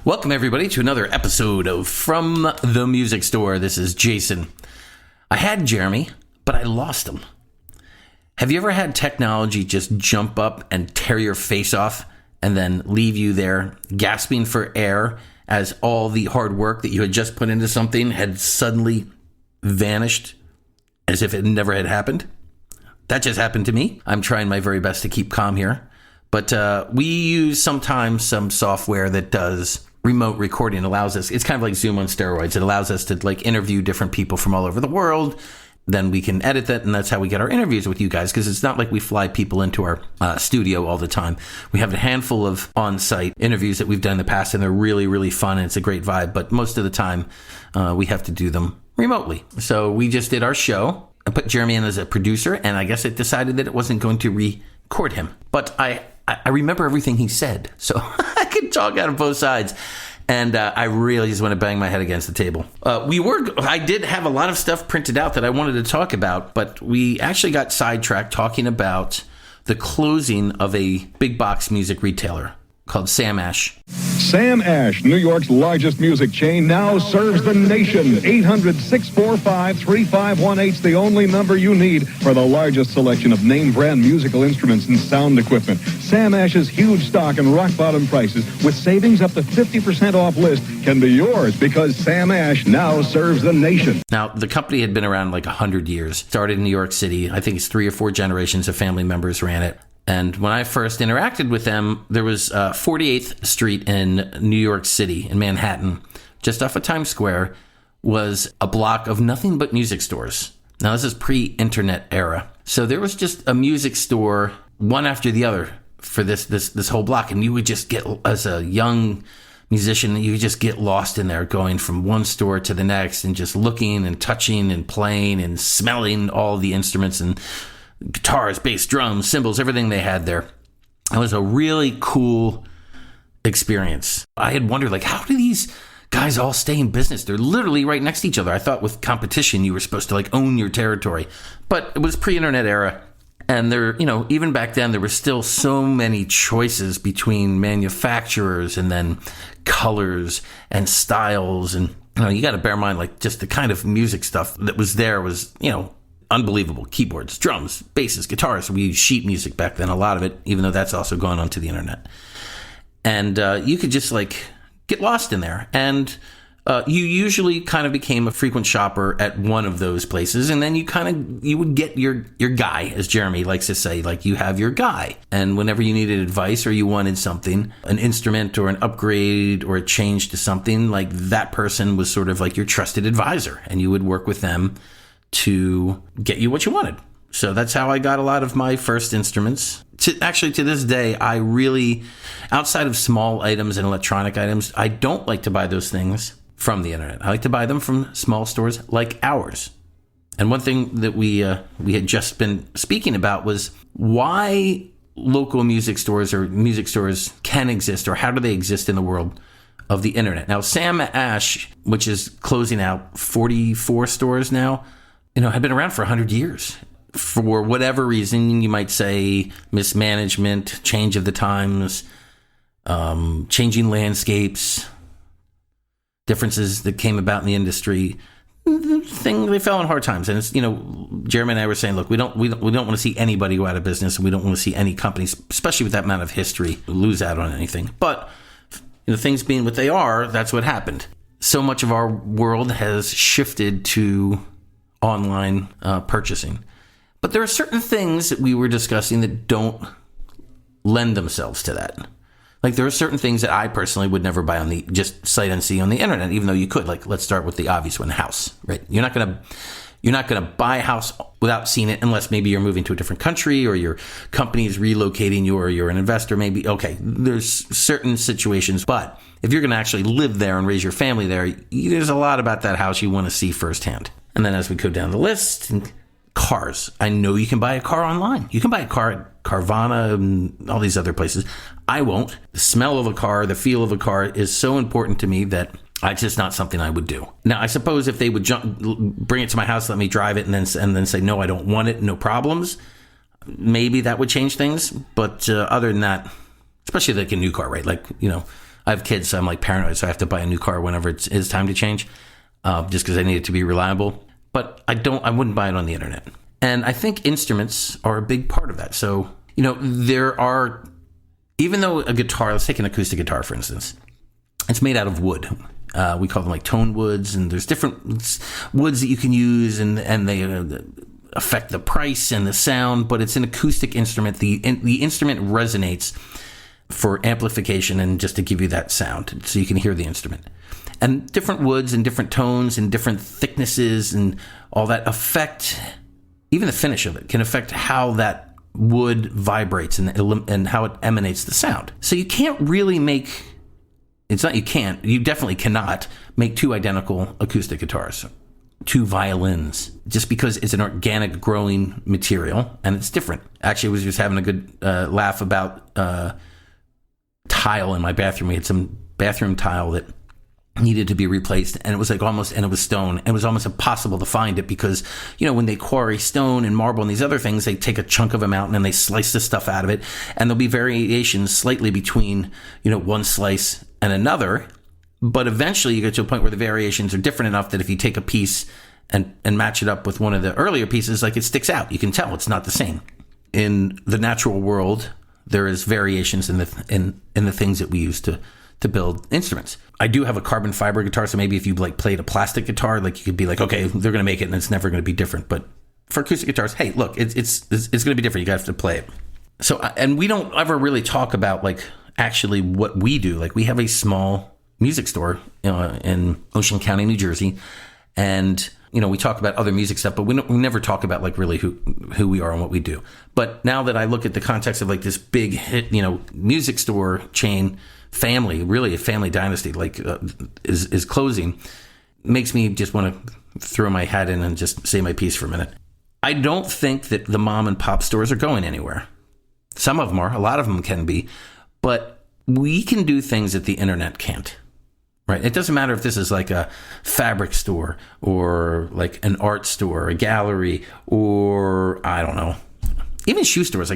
Welcome, everybody, to another episode of From the Music Store. This is Jason. I had Jeremy, but I lost him. Have you ever had technology just jump up and tear your face off and then leave you there gasping for air as all the hard work that you had just put into something had suddenly vanished as if it never had happened? That just happened to me. I'm trying my very best to keep calm here. But we use sometimes some software that does remote recording. Allows us, it's kind of like Zoom on steroids. It allows us to interview different people from all over the world. Then we can edit that, and that's how we get our interviews with you guys, because it's not like we fly people into our studio all the time. We have a handful of on-site interviews that we've done in the past, and they're really, really fun, and it's a great vibe. But most of the time, we have to do them remotely. So we just did our show. I put Jeremy in as a producer, and I guess it decided that it wasn't going to record him. But I remember everything he said, so I could talk out of both sides. And I really just want to bang my head against the table. I did have a lot of stuff printed out that I wanted to talk about, but we actually got sidetracked talking about the closing of a big box music retailer called Sam Ash. Sam Ash, New York's largest music chain, now serves the nation. 800-645-3518 is the only number you need for the largest selection of name-brand musical instruments and sound equipment. Sam Ash's huge stock and rock-bottom prices with savings up to 50% off list can be yours because Sam Ash now serves the nation. Now, the company had been around like 100 years. Started in New York City. I think it's 3 or 4 generations of family members ran it. And when I first interacted with them, there was 48th Street in New York City, in Manhattan, just off of Times Square, was a block of nothing but music stores. Now, this is pre-internet era. So there was just a music store, one after the other, for this whole block. And you would just get, as a young musician, you would just get lost in there, going from one store to the next and just looking and touching and playing and smelling all the instruments and guitars, bass, drums, cymbals, everything they had there. It was a really cool experience. I had wondered, how do these guys all stay in business? They're literally right next to each other. I thought with competition, you were supposed to own your territory. But it was pre-internet era. And there, even back then, there were still so many choices between manufacturers and then colors and styles. And, you got to bear in mind, just the kind of music stuff that was there was, unbelievable. Keyboards, drums, basses, guitars. We used sheet music back then, a lot of it, even though that's also gone onto the internet. And you could just get lost in there. And you usually kind of became a frequent shopper at one of those places. And then you would get your guy, as Jeremy likes to say, you have your guy. And whenever you needed advice or you wanted something, an instrument or an upgrade or a change to something, that person was sort of your trusted advisor. And you would work with them to get you what you wanted. So that's how I got a lot of my first instruments. To this day, I really, outside of small items and electronic items, I don't like to buy those things from the internet. I like to buy them from small stores like ours. And one thing that we had just been speaking about was why local music stores or music stores can exist, or how do they exist in the world of the internet. Now, Sam Ash, which is closing out 44 stores now, had been around for 100 years. For whatever reason, you might say mismanagement, change of the times, changing landscapes, differences that came about in the industry. They fell on hard times. And it's, Jeremy and I were saying, look, we don't want to see anybody go out of business, and we don't want to see any companies, especially with that amount of history, lose out on anything. But things being what they are, that's what happened. So much of our world has shifted to online purchasing. But there are certain things that we were discussing that don't lend themselves to that. There are certain things that I personally would never buy on the just sight unseen on the internet, even though you could. Let's start with the obvious one, house, right? You're not gonna buy a house without seeing it, unless maybe you're moving to a different country or your company is relocating you, or you're an investor. Maybe, okay, there's certain situations, but if you're gonna actually live there and raise your family there, there's a lot about that house you want to see firsthand. And then as we go down the list, cars. I know you can buy a car online. You can buy a car at Carvana and all these other places. I won't. The smell of a car, the feel of a car is so important to me that it's just not something I would do. Now, I suppose if they would bring it to my house, let me drive it, and then say, no, I don't want it, no problems, maybe that would change things. But other than that, especially a new car, right? I have kids, so I'm like paranoid, so I have to buy a new car whenever it's time to change, just because I need it to be reliable. But I wouldn't buy it on the internet. And I think instruments are a big part of that. So, there are, even though a guitar, let's take an acoustic guitar, for instance, it's made out of wood. We call them like tone woods, and there's different woods that you can use, and they affect the price and the sound, but it's an acoustic instrument. The instrument resonates for amplification and just to give you that sound so you can hear the instrument. And different woods and different tones and different thicknesses and all that affect, even the finish of it can affect how that wood vibrates and how it emanates the sound. So you can't really make, you definitely cannot make two identical acoustic guitars, two violins, just because it's an organic growing material and it's different. Actually, I was just having a good laugh about tile in my bathroom. We had some bathroom tile that needed to be replaced, and it was and it was stone. It was almost impossible to find it because, when they quarry stone and marble and these other things, they take a chunk of a mountain and they slice the stuff out of it, and there'll be variations slightly between, one slice and another, but eventually you get to a point where the variations are different enough that if you take a piece and match it up with one of the earlier pieces, like it sticks out. You can tell it's not the same. In the natural world, there is variations in the things that we use to build instruments. I do have a carbon fiber guitar, so maybe if you played a plastic guitar, you could be like, okay, they're going to make it and it's never going to be different. But for acoustic guitars, hey, look, it's going to be different. You have to play it. So, and we don't ever really talk about actually what we do. We have a small music store in Ocean County, New Jersey, and we talk about other music stuff, but we never talk about really who we are and what we do. But now that I look at the context of this big hit, music store chain family, really a family dynasty, is closing, makes me just want to throw my hat in and just say my piece for a minute. I don't think that the mom and pop stores are going anywhere. Some of them are, a lot of them can be, but we can do things that the internet can't. Right. It doesn't matter if this is a fabric store or an art store, a gallery, or I don't know, even shoe stores. I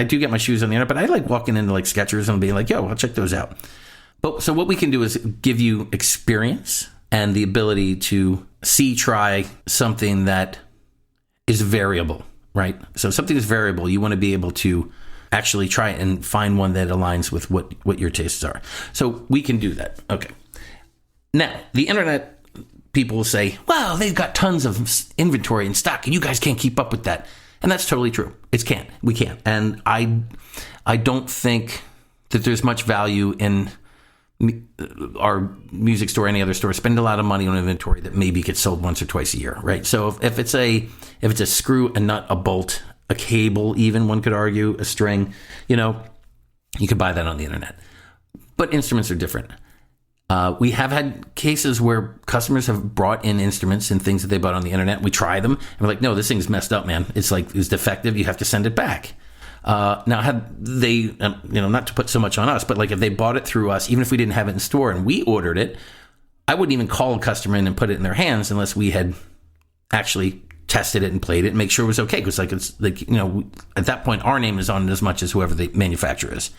do get my shoes on the internet, but I like walking into Skechers and being yo, I'll check those out. But so what we can do is give you experience and the ability to try something that is variable, right? So something that's variable, you want to be able to actually try it and find one that aligns with what your tastes are. So we can do that. Okay. Now, the internet people will say, well, they've got tons of inventory and stock, and you guys can't keep up with that. And that's totally true. We can't. And I don't think that there's much value in our music store, any other store, spend a lot of money on inventory that maybe gets sold once or twice a year, right? So if it's a screw, a nut, a bolt, a cable, even one could argue, a string, you could buy that on the internet. But instruments are different. We have had cases where customers have brought in instruments and things that they bought on the internet. We try them and we're like, no, this thing's messed up, man. It's defective. You have to send it back. Now, had they, not to put so much on us, but if they bought it through us, even if we didn't have it in store and we ordered it, I wouldn't even call a customer in and put it in their hands unless we had actually tested it and played it and make sure it was okay. Because at that point, our name is on it as much as whoever the manufacturer is.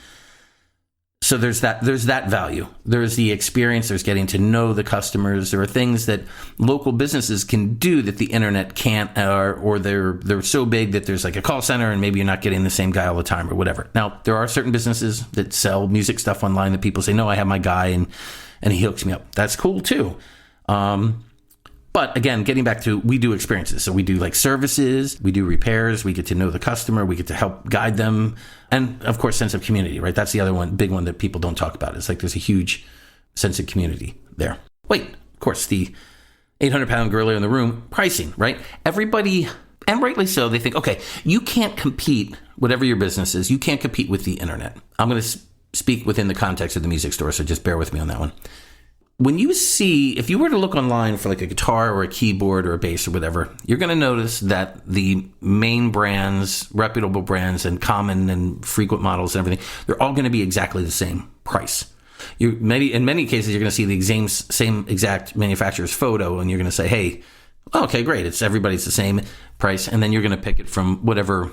So there's that value. There's the experience. There's getting to know the customers. There are things that local businesses can do that the internet can't, or they're so big that there's a call center and maybe you're not getting the same guy all the time or whatever. Now, there are certain businesses that sell music stuff online that people say, no, I have my guy and he hooks me up. That's cool too. But again, getting back to, we do experiences. So we do services, we do repairs, we get to know the customer, we get to help guide them. And of course, sense of community, right? That's the other big one that people don't talk about. It's there's a huge sense of community there. Wait, of course, the 800-pound gorilla in the room, pricing, right? Everybody, and rightly so, they think, okay, you can't compete, whatever your business is, you can't compete with the internet. I'm going to speak within the context of the music store, so just bear with me on that one. When you see, if you were to look online for a guitar or a keyboard or a bass or whatever, you're going to notice that the main brands, reputable brands and common and frequent models and everything, they're all going to be exactly the same price. In many cases, you're going to see the same exact manufacturer's photo and you're going to say, hey, okay, great. Everybody's the same price. And then you're going to pick it from whatever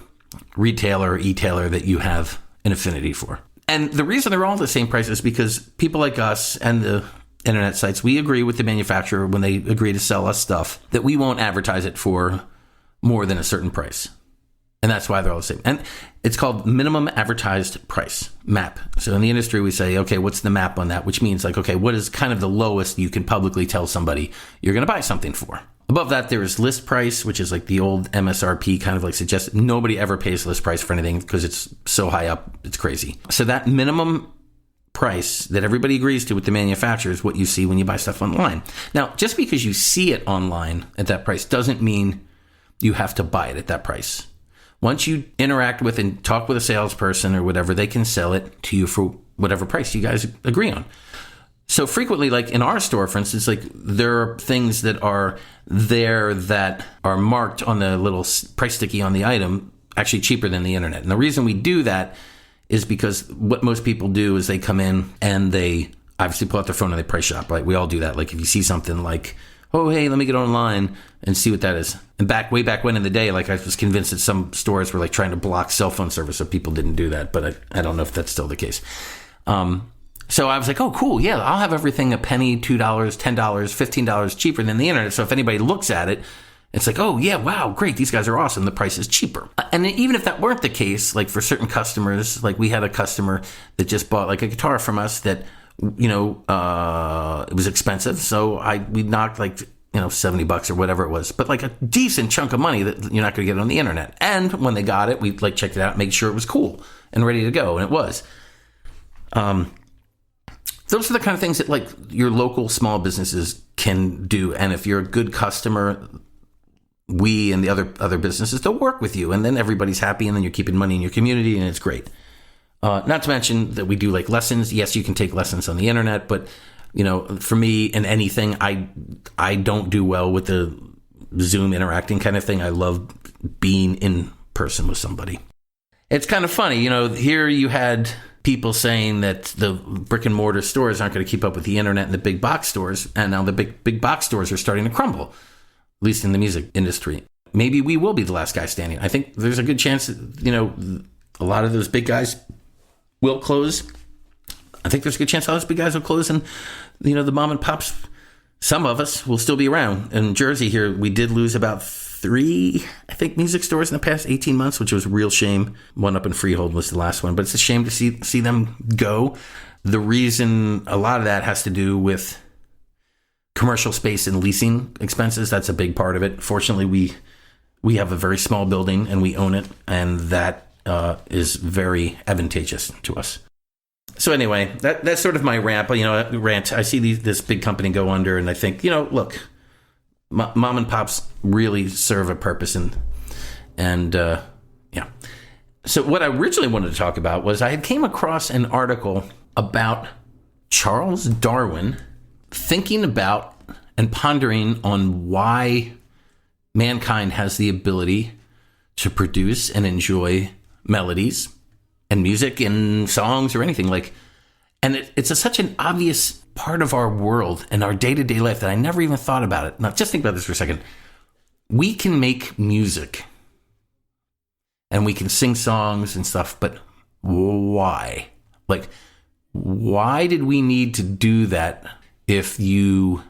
retailer or e-tailer that you have an affinity for. And the reason they're all the same price is because people like us and the internet sites, we agree with the manufacturer when they agree to sell us stuff that we won't advertise it for more than a certain price. And that's why they're all the same. And it's called minimum advertised price, MAP. So in the industry, we say, okay, what's the MAP on that? Which means like, okay, what is kind of the lowest you can publicly tell somebody you're going to buy something for? Above that, there is list price, which is like the old MSRP kind of like suggests. Nobody ever pays list price for anything because it's so high up. It's crazy. So that minimum price that everybody agrees to with the manufacturer is what you see when you buy stuff online. Now, just because you see it online at that price doesn't mean you have to buy it at that price. Once you interact with and talk with a salesperson or whatever, they can sell it to you for whatever price you guys agree on. So frequently, like in our store, for instance, like there are things that are there that are marked on the little price sticky on the item, actually cheaper than the internet. And the reason we do that is because what most people do is they come in and they obviously pull out their phone and they price shop, right? We all do that. Like if you see something like, oh, hey, let me get online and see what that is. And way back when in the day, like I was convinced that some stores were like trying to block cell phone service so people didn't do that. But I don't know if that's still the case. So I was like, oh, cool. Yeah, I'll have everything a penny, $2, $10, $15 cheaper than the internet. So if anybody looks at it, it's like, oh, yeah, wow, great. These guys are awesome. The price is cheaper. And even if that weren't the case, like for certain customers, like we had a customer that just bought like a guitar from us that, you know, it was expensive. So we knocked like, you know, $70 or whatever it was, but like a decent chunk of money that you're not going to get on the internet. And when they got it, we like checked it out, made sure it was cool and ready to go. And it was. Those are the kind of things that like your local small businesses can do. And if you're a good customer, we and the other businesses, they'll work with you. And then everybody's happy and then you're keeping money in your community and it's great. Not to mention that we do like lessons. Yes, you can take lessons on the internet, but you know, for me in anything, I don't do well with the Zoom interacting kind of thing. I love being in person with somebody. It's kind of funny, you know, here you had people saying that the brick and mortar stores aren't going to keep up with the internet and the big box stores. And now the big box stores are starting to crumble, at least in the music industry. Maybe we will be the last guy standing. I think there's a good chance that, you know, a lot of those big guys will close. I think there's a good chance all those big guys will close and, you know, the mom and pops, some of us will still be around. In Jersey here, we did lose about 3, I think, music stores in the past 18 months, which was a real shame. One up in Freehold was the last one, but it's a shame to see them go. The reason a lot of that has to do with commercial space and leasing expenses. That's a big part of it. Fortunately, we have a very small building and we own it, and that is very advantageous to us. So anyway, that's sort of my rant. I see this big company go under, and I think, you know, look, mom and pops really serve a purpose, and yeah. So what I originally wanted to talk about was I had came across an article about Charles Darwin thinking about and pondering on why mankind has the ability to produce and enjoy melodies and music and songs or anything like, and it's such an obvious part of our world and our day-to-day life that I never even thought about it. Now, just think about this for a second. We can make music and we can sing songs and stuff, but why? Like, why did we need to do that if you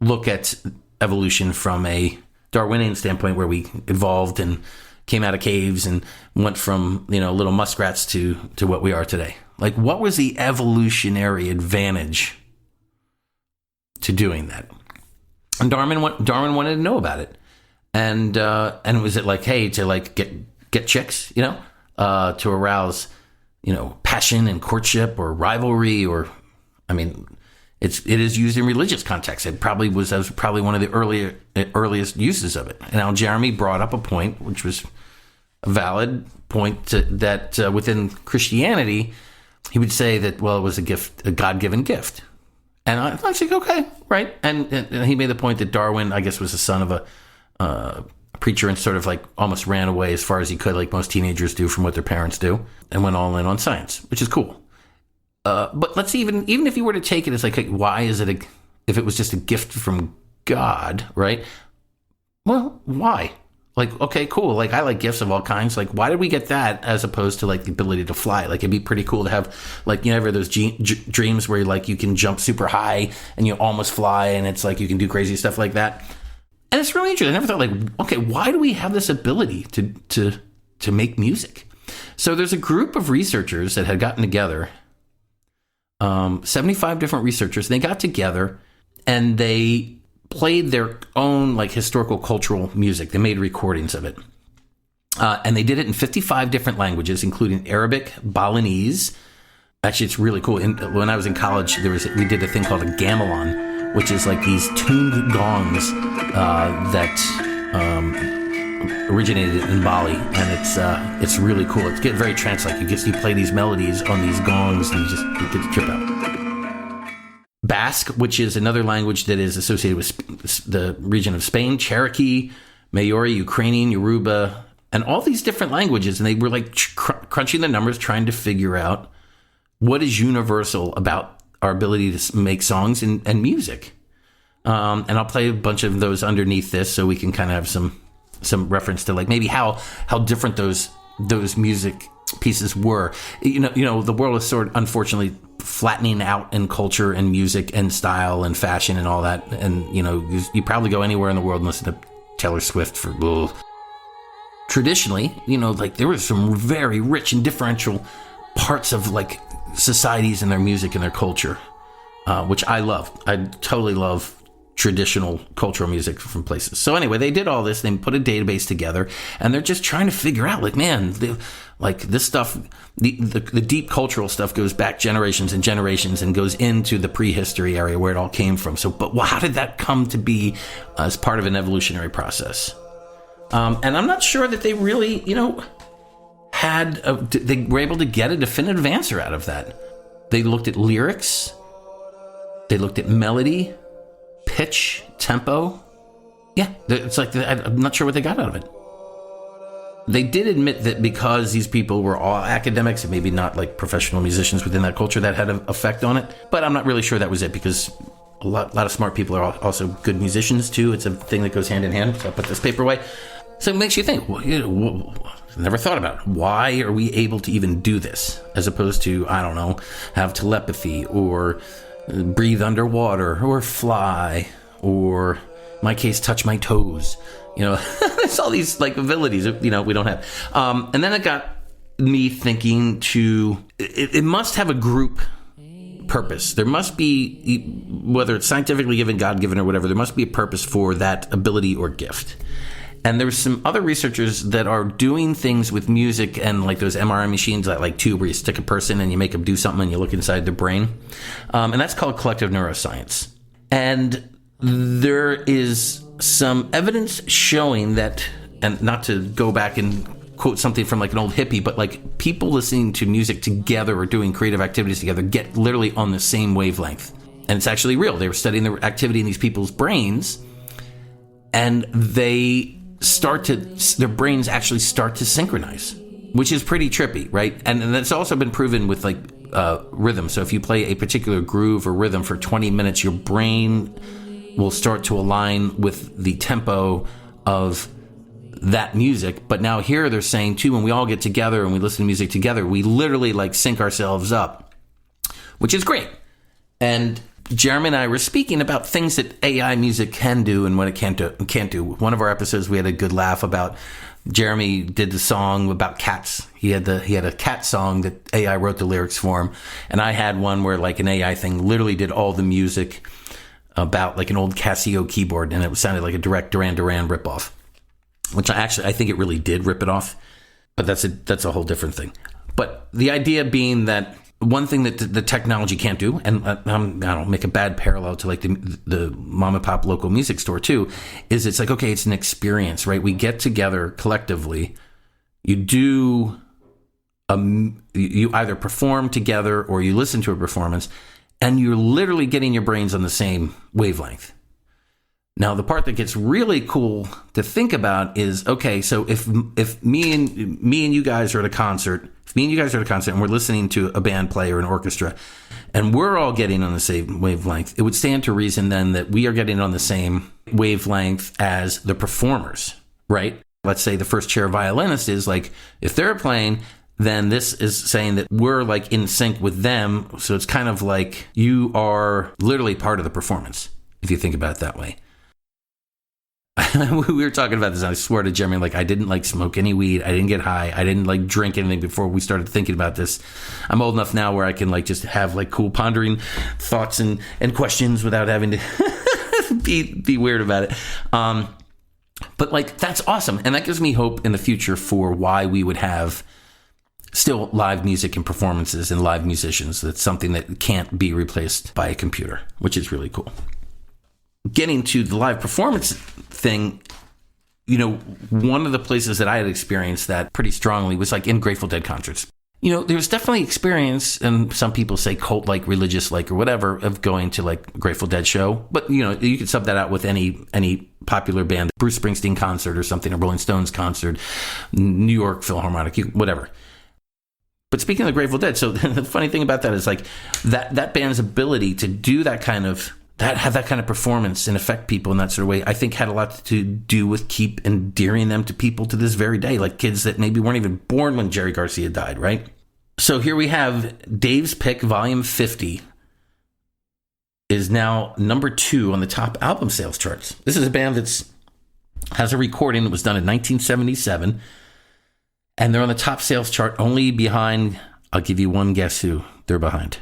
look at evolution from a Darwinian standpoint where we evolved and came out of caves and went from, you know, little muskrats to what we are today? Like, what was the evolutionary advantage to doing that? And Darwin wanted to know about it. And was it like, hey, to like get chicks, you know, to arouse, you know, passion and courtship or rivalry, or, I mean, it is used in religious context. That was probably one of the earliest uses of it. And now Jeremy brought up a point, which was a valid point, that within Christianity, he would say that, well, it was a gift, a God-given gift. And I was like, okay, right. And he made the point that Darwin, I guess, was the son of a preacher and sort of like almost ran away as far as he could, like most teenagers do from what their parents do, and went all in on science, which is cool. But let's even if you were to take it as like, why is it if it was just a gift from God, right? Well, why? Like, okay, cool. Like, I like gifts of all kinds. Like, why did we get that as opposed to like the ability to fly? Like, it'd be pretty cool to have, like, you know, ever those dreams where like you can jump super high and you almost fly, and it's like you can do crazy stuff like that. And it's really interesting. I never thought, like, okay, why do we have this ability to make music? So there's a group of researchers that had gotten together, 75 different researchers. And they got together and they played their own like historical cultural music. They made recordings of it. And they did it in 55 different languages, including Arabic, Balinese. Actually, it's really cool. When I was in college, we did a thing called a gamelan, which is like these tuned gongs that originated in Bali. And it's really cool. It's getting very trance-like. You play these melodies on these gongs and you get to trip out. Basque, which is another language that is associated with the region of Spain, Cherokee, Maori, Ukrainian, Yoruba, and all these different languages. And they were like crunching the numbers, trying to figure out what is universal about our ability to make songs and music. And I'll play a bunch of those underneath this so we can kind of have some reference to like maybe how different those music pieces were. You know, the world is sort of unfortunately flattening out in culture and music and style and fashion and all that. And, you know, you probably go anywhere in the world and listen to Taylor Swift for... Ugh. Traditionally, you know, like there was some very rich and differential parts of like societies and their music and their culture, which I love. I totally love traditional cultural music from places. So anyway, they did all this. They put a database together, and they're just trying to figure out, like, man, like this stuff, the deep cultural stuff goes back generations and generations and goes into the prehistory area where it all came from. So, but how did that come to be as part of an evolutionary process? And I'm not sure that they really, you know, they were able to get a definitive answer out of that. They looked at lyrics. They looked at melody, pitch, tempo. Yeah, it's like, I'm not sure what they got out of it. They did admit that because these people were all academics and maybe not like professional musicians within that culture, that had an effect on it. But I'm not really sure that was it, because a lot of smart people are also good musicians too. It's a thing that goes hand in hand. So I put this paper away. So it makes you think, well, you know, never thought about it. Why are we able to even do this as opposed to, I don't know, have telepathy or breathe underwater or fly or, in my case, touch my toes. You know, it's all these like abilities, you know, we don't have. And then it got me thinking it must have a group purpose. There must be, whether it's scientifically given, God-given or whatever, there must be a purpose for that ability or gift. And there's some other researchers that are doing things with music and like those MRI machines that like tube where you stick a person and you make them do something and you look inside their brain. And that's called collective neuroscience. And there is some evidence showing that, and not to go back and quote something from like an old hippie, but like people listening to music together or doing creative activities together get literally on the same wavelength. And it's actually real. They were studying the activity in these people's brains, and their brains actually start to synchronize, which is pretty trippy, right? And that's also been proven with like rhythm. So if you play a particular groove or rhythm for 20 minutes, your brain will start to align with the tempo of that music. But now here they're saying too, when we all get together and we listen to music together, we literally like sync ourselves up, which is great. And Jeremy and I were speaking about things that AI music can do and what it can't do. One of our episodes, we had a good laugh about Jeremy did the song about cats. He had a cat song that AI wrote the lyrics for him. And I had one where like an AI thing literally did all the music about like an old Casio keyboard, and it sounded like a direct Duran Duran ripoff, which I think it really did rip it off, but that's a whole different thing. But the idea being that one thing that the technology can't do, and I don't make a bad parallel to like the mom and pop local music store too, is it's like, okay, it's an experience, right? We get together collectively. You do, you either perform together or you listen to a performance, and you're literally getting your brains on the same wavelength. Now, the part that gets really cool to think about is, okay, so if me and you guys are at a concert, and we're listening to a band play or an orchestra, and we're all getting on the same wavelength, it would stand to reason then that we are getting on the same wavelength as the performers, right? let's say the first chair violinist is like, if they're playing, then this is saying that we're like in sync with them. So it's kind of like you are literally part of the performance, if you think about it that way. We were talking about this, and I swear to Jeremy, like, I didn't like smoke any weed. I didn't get high. I didn't like drink anything before we started thinking about this. I'm old enough now where I can like just have like cool pondering thoughts and questions without having to be weird about it. But like, that's awesome. And that gives me hope in the future for why we would have still live music and performances and live musicians. That's something that can't be replaced by a computer, which is really cool. Getting to the live performance thing, you know, one of the places that I had experienced that pretty strongly was like in Grateful Dead concerts. You know, there's definitely experience, and some people say cult-like, religious-like, or whatever, of going to like Grateful Dead show. But, you know, you could sub that out with any popular band, Bruce Springsteen concert or something, a Rolling Stones concert, New York Philharmonic, whatever. But speaking of the Grateful Dead, so the funny thing about that is like that band's ability to do that kind of have that kind of performance and affect people in that sort of way, I think had a lot to do with keep endearing them to people to this very day, like kids that maybe weren't even born when Jerry Garcia died, right? So here we have Dave's Pick, Volume 50, is now number 2 on the top album sales charts. This is a band that's has a recording that was done in 1977, and they're on the top sales chart only behind, I'll give you one guess who they're behind.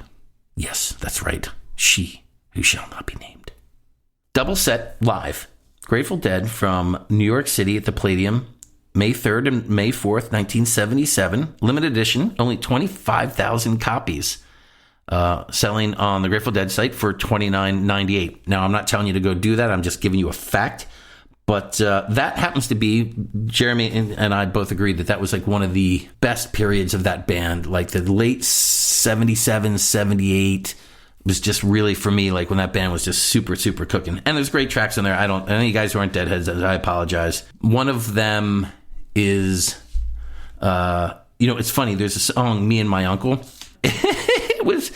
Yes, that's right. She Who Shall Not Be Named. Double set live. Grateful Dead from New York City at the Palladium, May 3rd and May 4th, 1977. Limited edition, only 25,000 copies. Selling on the Grateful Dead site for $29.98. Now, I'm not telling you to go do that. I'm just giving you a fact. But that happens to be, Jeremy and I both agreed that was like one of the best periods of that band. Like the late 77, 78 was just really, for me, like when that band was just super, super cooking. And there's great tracks in there. Any guys who aren't Deadheads, I apologize. One of them is, it's funny. There's a song, Me and My Uncle. It was,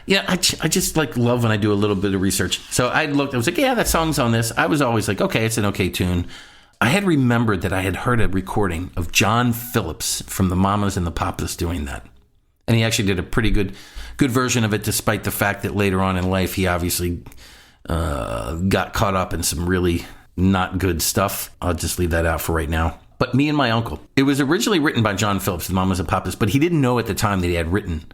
I just like love when I do a little bit of research. So I looked, I was like, yeah, that song's on this. I was always like, okay, it's an okay tune. I had remembered that I had heard a recording of John Phillips from the Mamas and the Papas doing that. And he actually did a pretty good version of it, despite the fact that later on in life, he obviously got caught up in some really not good stuff. I'll just leave that out for right now. But Me and My Uncle. It was originally written by John Phillips, the Mamas and Papas, but he didn't know at the time that he had written.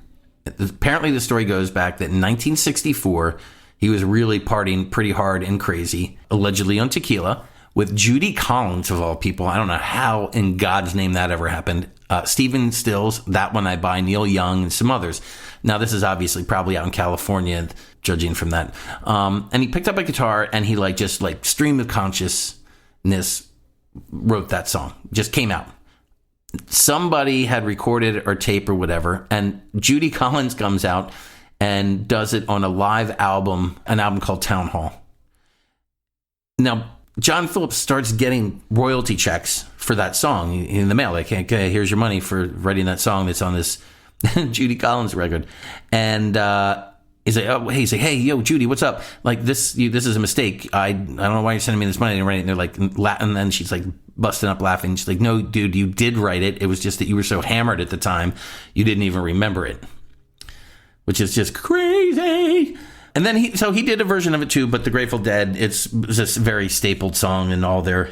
Apparently, the story goes back that in 1964, he was really partying pretty hard and crazy, allegedly on tequila, with Judy Collins, of all people. I don't know how in God's name that ever happened. Stephen Stills, That One I Buy, Neil Young, and some others. Now, this is obviously probably out in California, judging from that. And he picked up a guitar, and he just stream of consciousness wrote that song. Just came out. Somebody had recorded or tape or whatever, and Judy Collins comes out and does it on a live album, an album called Town Hall. Now, John Phillips starts getting royalty checks for that song in the mail. Like, okay, here's your money for writing that song that's on this Judy Collins record. And he's like, hey, yo, Judy, what's up? Like, this is a mistake. I don't know why you're sending me this money. And they're like, and then she's like busting up laughing. She's like, no, dude, you did write it. It was just that you were so hammered at the time, you didn't even remember it, which is just crazy. And then he did a version of it too, but the Grateful Dead, it's this very stapled song in all their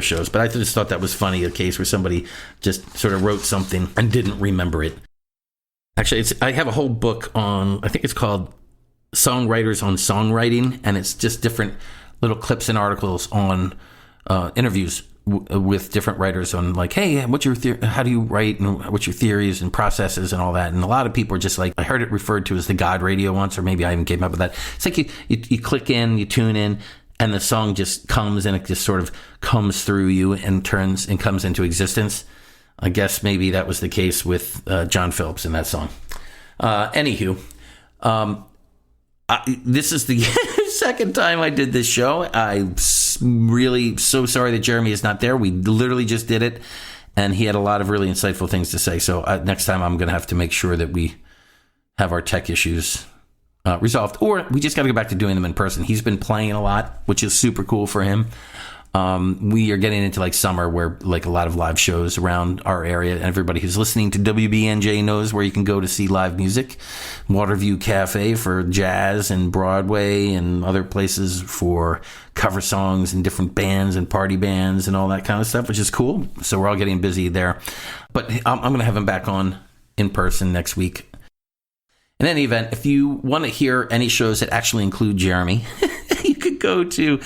shows. But I just thought that was funny, a case where somebody just sort of wrote something and didn't remember it. Actually, I have a whole book on, I think it's called Songwriters on Songwriting, and it's just different little clips and articles on interviews with different writers on like, hey, what's your how do you write, and what's your theories and processes and all that. And a lot of people are just like, I heard it referred to as the God radio once, or maybe I even came up with that. It's like you click in, you tune in, and the song just comes, and it just sort of comes through you and comes into existence. I guess maybe that was the case with John Phillips in that song. Anywho, this is the second time I did this show. I'm really so sorry that Jeremy is not there. We literally just did it, and he had a lot of really insightful things to say. So next time I'm going to have to make sure that we have our tech issues resolved, or we just got to go back to doing them in person. He's been playing a lot, which is super cool for him. We are getting into like summer where like a lot of live shows around our area. And everybody who's listening to WBNJ knows where you can go to see live music. Waterview Cafe for jazz and Broadway and other places for cover songs and different bands and party bands and all that kind of stuff, which is cool. So we're all getting busy there. But I'm going to have him back on in person next week. In any event, if you want to hear any shows that actually include Jeremy, you could go to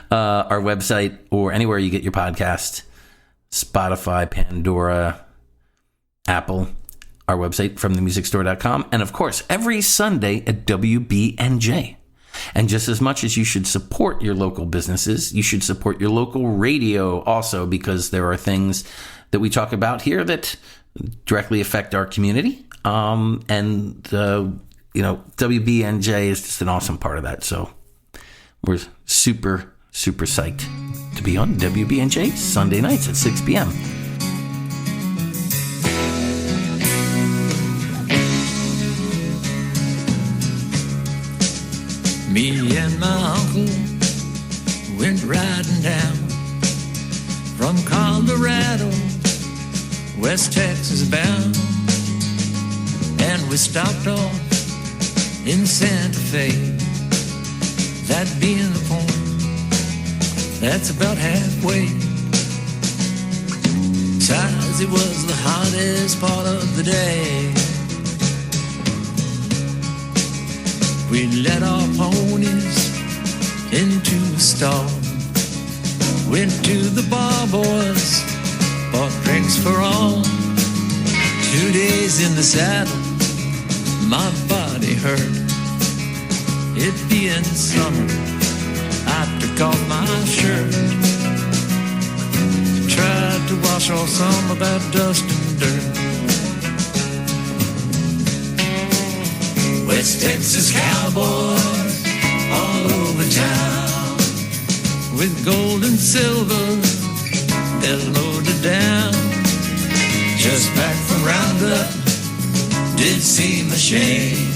our website or anywhere you get your podcast, Spotify, Pandora, Apple, our website, FromTheMusicStore.com, and of course, every Sunday at WBNJ. And just as much as you should support your local businesses, you should support your local radio also, because there are things that we talk about here that directly affect our community. WBNJ is just an awesome part of that. So we're super, super psyched to be on WBNJ Sunday nights at 6 p.m. Me and my uncle went riding down from Colorado, West Texas bound. And we stopped off in Santa Fe, that being the point, that's about halfway. Besides, it was the hottest part of the day. We led our ponies into a stall, went to the bar, boys, bought drinks for all. 2 days in the saddle, my body hurt. It being summer, I took off my shirt, tried to wash off some of that dust and dirt. West Texas cowboys all over town, with gold and silver, they're loaded down. Just back from Roundup, did seem a shame.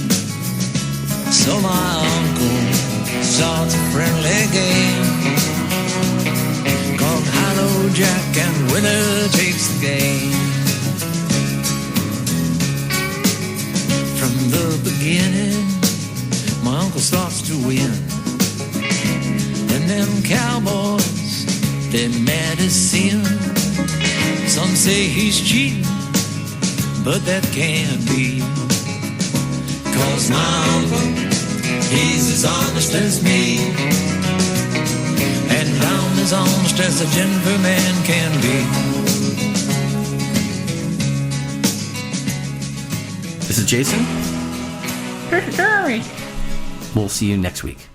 So my uncle starts a friendly game called Hello Jack, and winner takes the game. From the beginning, my uncle starts to win, and them cowboys, they're mad as sin. Some say he's cheating, but that can't be, 'cause my uncle, he's as honest as me, and I'm as honest as a gentleman can be. This is Jason. This is Jeremy. We'll see you next week.